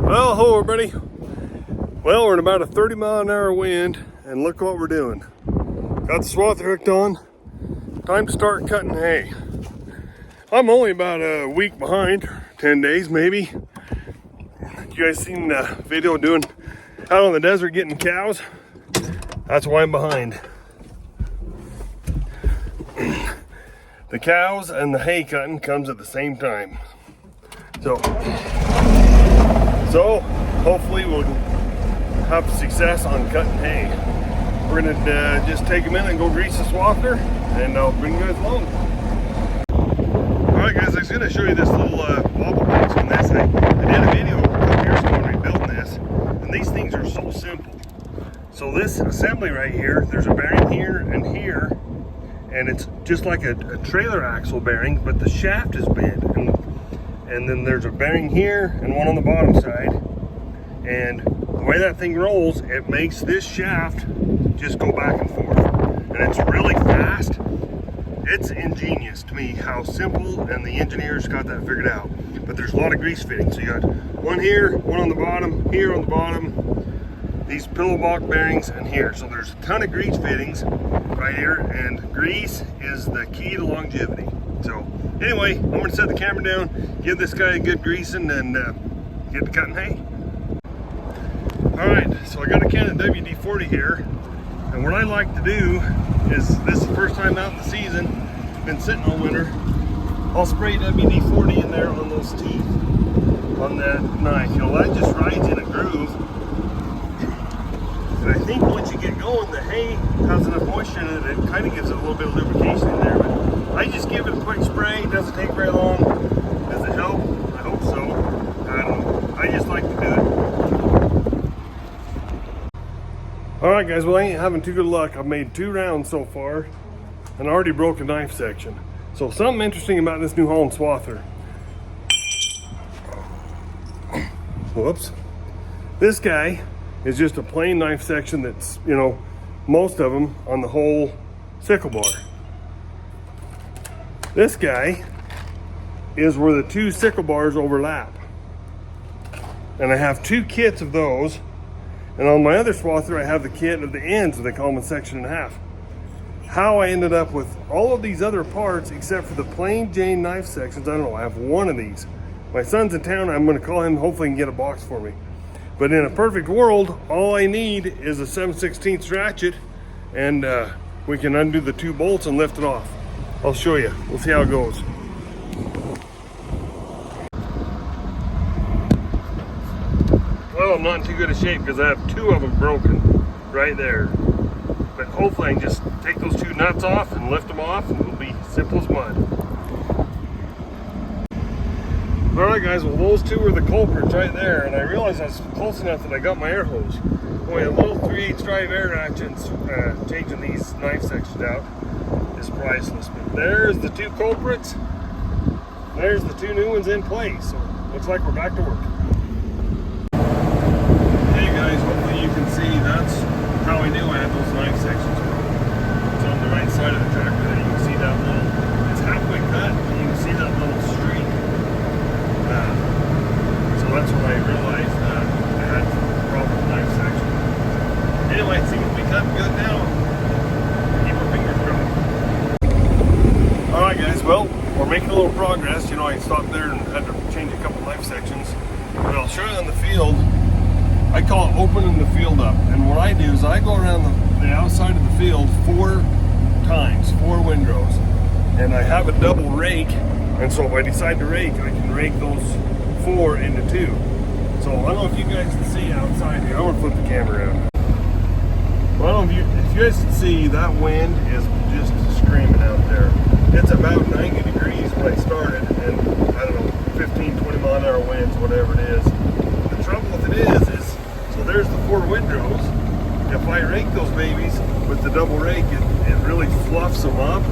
Well, hello everybody. Well, we're in about a 30-mile-an-hour wind, and look what we're doing. Got the swather hooked on. Time to start cutting hay. I'm only about a week behind, 10 days maybe. You guys seen the video doing out on the desert getting cows? That's why I'm behind. The cows and the hay cutting comes at the same time. So hopefully we'll have success on cutting hay. We're gonna just take a minute and go grease the swather, and I'll bring you guys along. Alright guys, I was gonna show you this little wobble box on this. I did a video a couple years ago when we built this, and these things are so simple. So this assembly right here, there's a bearing here and here, and it's just like a trailer axle bearing, but the shaft is bent. And then there's a bearing here and one on the bottom side. And the way that thing rolls, it makes this shaft just go back and forth. And it's really fast. It's ingenious to me how simple, and the engineers got that figured out. But there's a lot of grease fittings. So you got one here, one on the bottom, here on the bottom, these pillow block bearings, and here. So there's a ton of grease fittings right here, and grease is the key to longevity. So anyway, I'm going to set the camera down, give this guy a good greasing, and get to cutting hay. Alright, so I got a can of WD-40 here, and what I like to do is, this is the first time out in the season, been sitting all winter, I'll spray WD-40 in there on those teeth, on that knife. You know, that just rides in a groove. And I think once you get going, the hay has enough moisture in it, it kind of gives it a little bit of lubrication in there. But I just give it a quick spray. It doesn't take very long. Does it help? I hope so. I don't know. I just like to do it. Alright guys, well I ain't having too good luck. I've made 2 rounds so far and already broke a knife section. So something interesting about this New Holland swather. Whoops. This guy is just a plain knife section that's, you know, most of them on the whole sickle bar. This guy is where the 2 sickle bars overlap. And I have 2 kits of those. And on my other swather, I have the kit of the ends, so they call them a 1.5. How I ended up with all of these other parts, except for the plain Jane knife sections, I don't know, I have 1 of these. My son's in town, I'm gonna call him, hopefully he can get a box for me. But in a perfect world, all I need is a 7/16 ratchet, and we can undo the 2 bolts and lift it off. I'll show you. We'll see how it goes. Well, I'm not in too good a shape because I have 2 of them broken right there. But hopefully I can just take those 2 nuts off and lift them off, and it'll be simple as mud. Alright guys, well those 2 were the culprits right there, and I realized I was close enough that I got my air hose. Boy, a little 3/8 drive air ratchets, changing these knife sections out is priceless. But there's the 2 culprits, there's the 2 new ones in place, so looks like we're back to work. Hey guys, hopefully you can see that's how I knew I had those knife sections wrong. It's on the right side of the tractor there. You can see that little, it's halfway cut, and you can see that little streak. So that's when I realized that I had a problem with knife section. Anyway, it seems to be cutting good now. Keep our fingers crossed. Alright guys, well, we're making a little progress. You know, I stopped there and had to change a couple knife sections. But I'll show you on the field. I call it opening the field up. And what I do is I go around the outside of the field 4 times, 4 windrows. And I have a double rake. And so if I decide to rake, I can rake those 4 into 2. So I don't know if you guys can see outside here. I'm gonna flip the camera around. Well, if you guys can see, that wind is just screaming out there. It's about 90 degrees when I started, and I don't know, 15, 20-mile-an-hour winds, whatever it is. The trouble with it is so there's the 4 windrows. If I rake those babies with the double rake, it really fluffs them up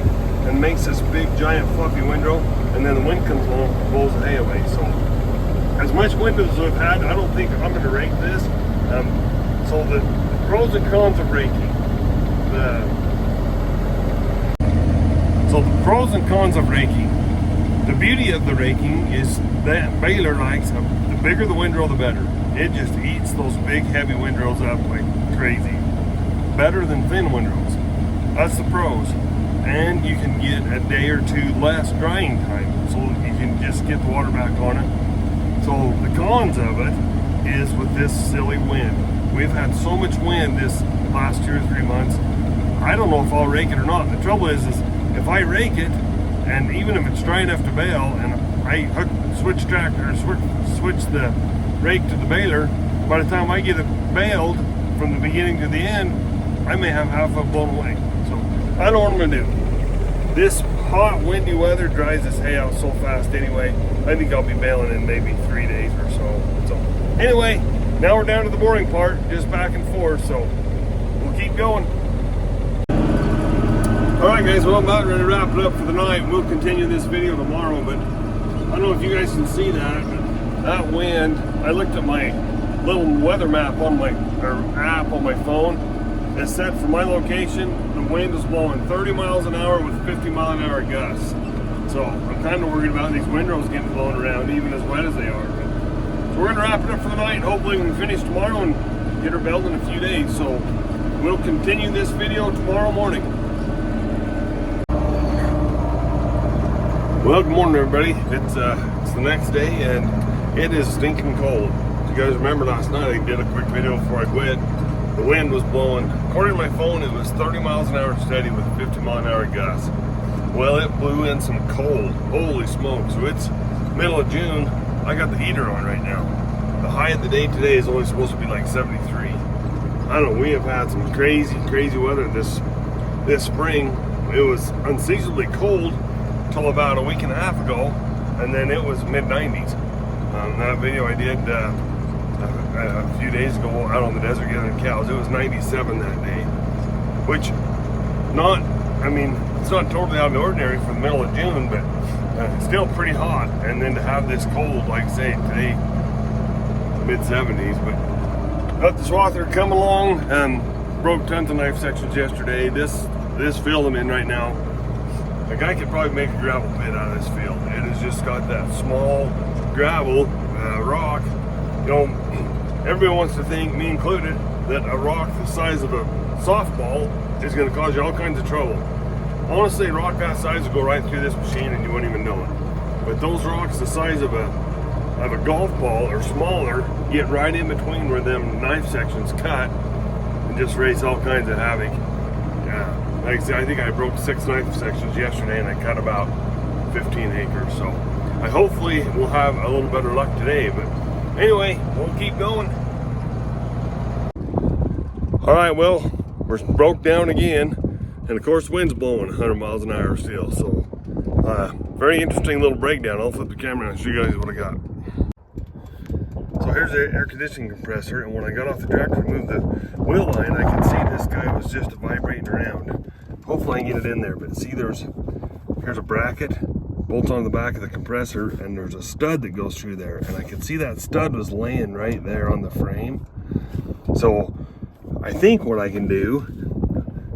and makes this big, giant, fluffy windrow, and then the wind comes along and blows the hay away. So as much wind as I've had, I don't think I'm going to rake this. So the pros and cons of raking. So the pros and cons of raking. The beauty of the raking is that baler likes, the bigger the windrow, the better. it just eats those big heavy windrows up like crazy. Better than thin windrows. That's the pros. And you can get a day or two less drying time, so you can just get the water back on it. So the cons of it is with this silly wind. We've had so much wind this last 2 or 3 months. I don't know if I'll rake it or not. The trouble is if I rake it, and even if it's dry enough to bale, and I switch the rake to the baler, by the time I get it baled from the beginning to the end, I may have half of it blown away. So I don't know what I'm gonna do. This hot, windy weather dries this hay out so fast anyway. I think I'll be baling in maybe 3 days or so. So anyway, now we're down to the boring part, just back and forth, so we'll keep going. Alright guys, well I'm about ready to wrap it up for the night. We'll continue this video tomorrow, but I don't know if you guys can see that, but that wind, I looked at my little weather map on my app on my phone. It said for my location, the wind is blowing 30 miles an hour with 50-mile-an-hour gusts. So I'm kind of worried about these windrows getting blown around, even as wet as they are. So we're going to wrap it up for the night. Hopefully we can finish tomorrow and get her baled in a few days. So we'll continue this video tomorrow morning. Well, good morning everybody. It's the next day and it is stinking cold. If you guys remember last night, I did a quick video before I quit. The wind was blowing, according to my phone, it was 30 miles an hour steady with 50-mile-an-hour gusts. Well, it blew in some cold, holy smoke. So it's middle of June, I got the heater on right now. The high of the day today is only supposed to be like 73. I don't know, we have had some crazy weather this spring. It was unseasonably cold till about a week and a half ago, and then it was mid-90s. That video I did a few days ago out on the desert gathering cows, it was 97 that day, which it's not totally out of the ordinary for the middle of June, but it's still pretty hot. And then to have this cold, like I say, today, mid-70s, but got the swather come along, broke tons of knife sections yesterday. This field I'm in right now, a guy could probably make a gravel pit out of this field. It has just got that small gravel rock. You know, everybody wants to think, me included, that a rock the size of a softball is going to cause you all kinds of trouble. Honestly, a rock that size will go right through this machine and you wouldn't even know it. But those rocks the size of a golf ball or smaller get right in between where them knife sections cut and just raise all kinds of havoc. Yeah, like I said, I think I broke 6 knife sections yesterday and I cut about 15 acres. So I hopefully will have a little better luck today, but anyway, we'll keep going. All right, well, we're broke down again, and of course, wind's blowing 100 miles an hour still. So, very interesting little breakdown. I'll flip the camera and show you guys what I got. So here's the air conditioning compressor, and when I got off the tractor to move the wheel line, I could see this guy was just vibrating around. Hopefully, I can get it in there. But see, here's a bracket. Bolts on the back of the compressor, and there's a stud that goes through there, and I could see that stud was laying right there on the frame. So I think what I can do,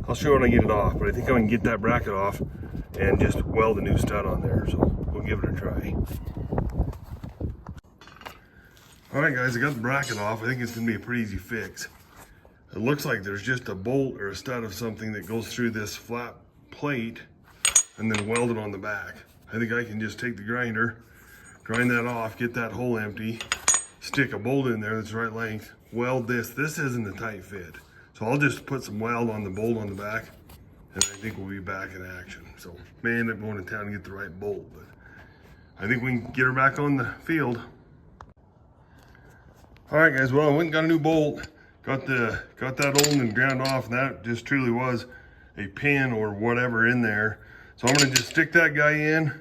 I'll show you when I get it off, but I think I can get that bracket off and just weld a new stud on there. So we'll give it a try. All right guys, I got the bracket off. I think it's gonna be a pretty easy fix. It looks like there's just a bolt or a stud of something that goes through this flat plate and then weld it on the back. I think I can just take the grinder, grind that off, get that hole empty, stick a bolt in there that's the right length, weld this. This isn't a tight fit. So I'll just put some weld on the bolt on the back, and I think we'll be back in action. So may end up going to town and get the right bolt, but I think we can get her back on the field. All right guys, well, I went and got a new bolt, got that old and ground off, and that just truly was a pin or whatever in there. So I'm gonna just stick that guy in,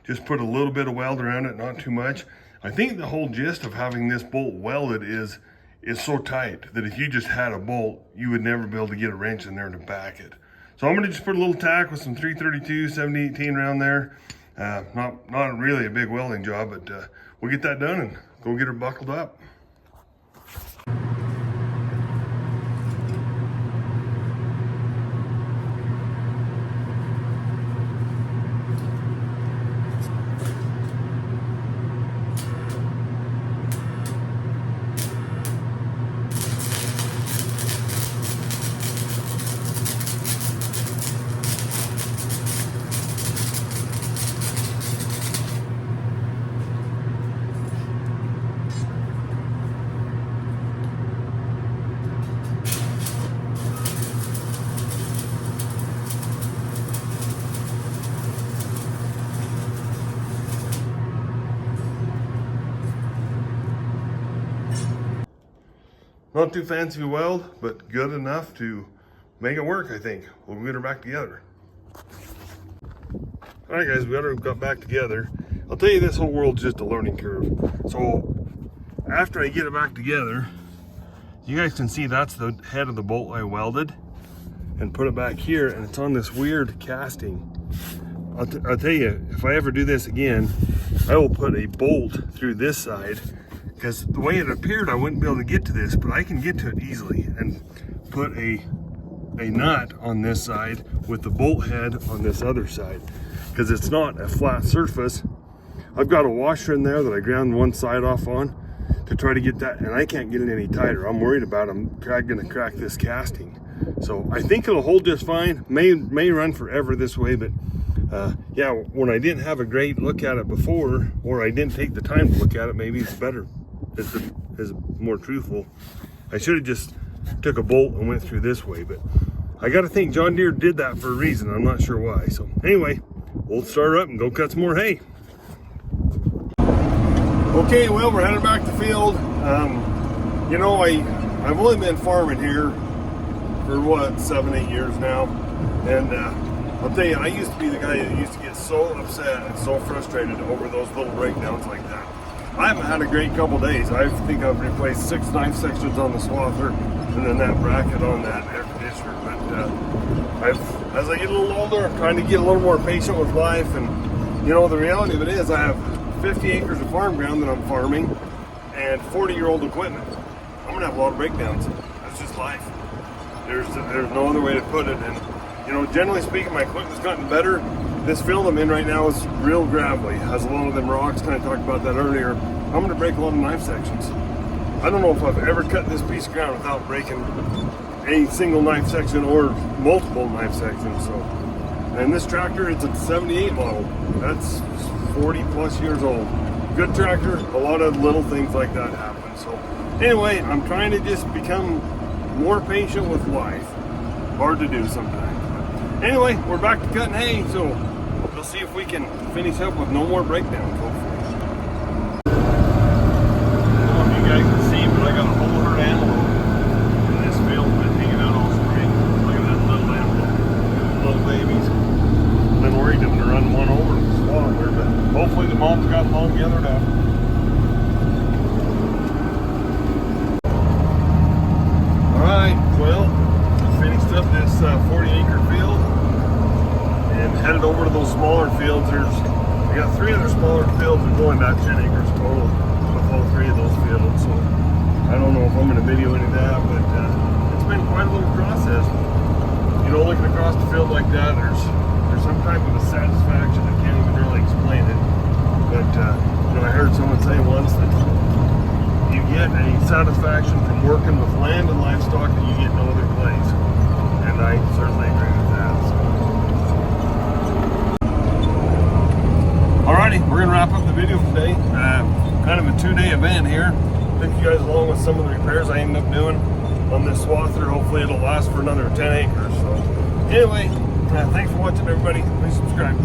just put a little bit of weld around it, not too much. I think the whole gist of having this bolt welded is so tight that if you just had a bolt, you would never be able to get a wrench in there to back it. So I'm gonna just put a little tack with some 332, 7018 around there. Not really a big welding job, but we'll get that done and go get her buckled up. Not too fancy weld, but good enough to make it work, I think. We'll get her back together. All right, guys, we got back together. I'll tell you, this whole world's just a learning curve. So after I get it back together, you guys can see that's the head of the bolt I welded and put it back here, and it's on this weird casting. I'll tell you, if I ever do this again, I will put a bolt through this side, because the way it appeared, I wouldn't be able to get to this, but I can get to it easily, and put a nut on this side with the bolt head on this other side, because it's not a flat surface. I've got a washer in there that I ground one side off on to try to get that, and I can't get it any tighter. I'm worried about I'm gonna crack this casting. So I think it'll hold just fine. May run forever this way, but yeah, when I didn't have a great look at it before, or I didn't take the time to look at it, maybe it's better, is more truthful. I should have just took a bolt and went through this way, but I gotta think John Deere did that for a reason. I'm not sure why. So anyway, we'll start her up and go cut some more hay. Okay, well, we're headed back to the field. You know, I've only been farming here for what, 7-8 years now, and I'll tell you, I used to be the guy that used to get so upset and so frustrated over those little breakdowns like that. I haven't had a great couple days. I think I've replaced 6 knife sections on the swather, and then that bracket on that air conditioner. But as I get a little older, I'm trying to get a little more patient with life, and you know, the reality of it is I have 50 acres of farm ground that I'm farming and 40-year-old equipment. I'm gonna have a lot of breakdowns. That's just life. There's no other way to put it. And you know, generally speaking, my equipment's gotten better. This field I'm in right now is real gravelly. Has a lot of them rocks. Kind of talked about that earlier. I'm gonna break a lot of knife sections. I don't know if I've ever cut this piece of ground without breaking a single knife section or multiple knife sections. So, and this tractor, it's a 78 model. That's 40 plus years old. Good tractor. A lot of little things like that happen. So anyway, I'm trying to just become more patient with life. Hard to do sometimes. Anyway, we're back to cutting hay, so we'll see if we can finish up with no more breakdowns, hopefully. I don't know if you guys can see, but I got a whole herd antelope in this field, been hanging out all spring. Look at that little antelope, little babies. Been worried I'm gonna run one over the swather, but hopefully the mom's got them all gathered up. Alright, well, finished up this 40-acre field and headed over to those smaller fields. We got 3 other smaller fields that go in about 10 acres total with all 3 of those fields. So I don't know if I'm going to video any of that, but it's been quite a little process. You know, looking across the field like that, there's some type of a satisfaction. I can't even really explain it. But you know, I heard someone say once that you get a satisfaction from working with land and livestock that you get no other place. And I certainly agree with that. So. Alrighty, we're going to wrap up the video today. Kind of a 2-day event here. Take you guys along with some of the repairs I ended up doing on this swather. Hopefully it'll last for another 10 acres. So anyway, thanks for watching, everybody. Please subscribe.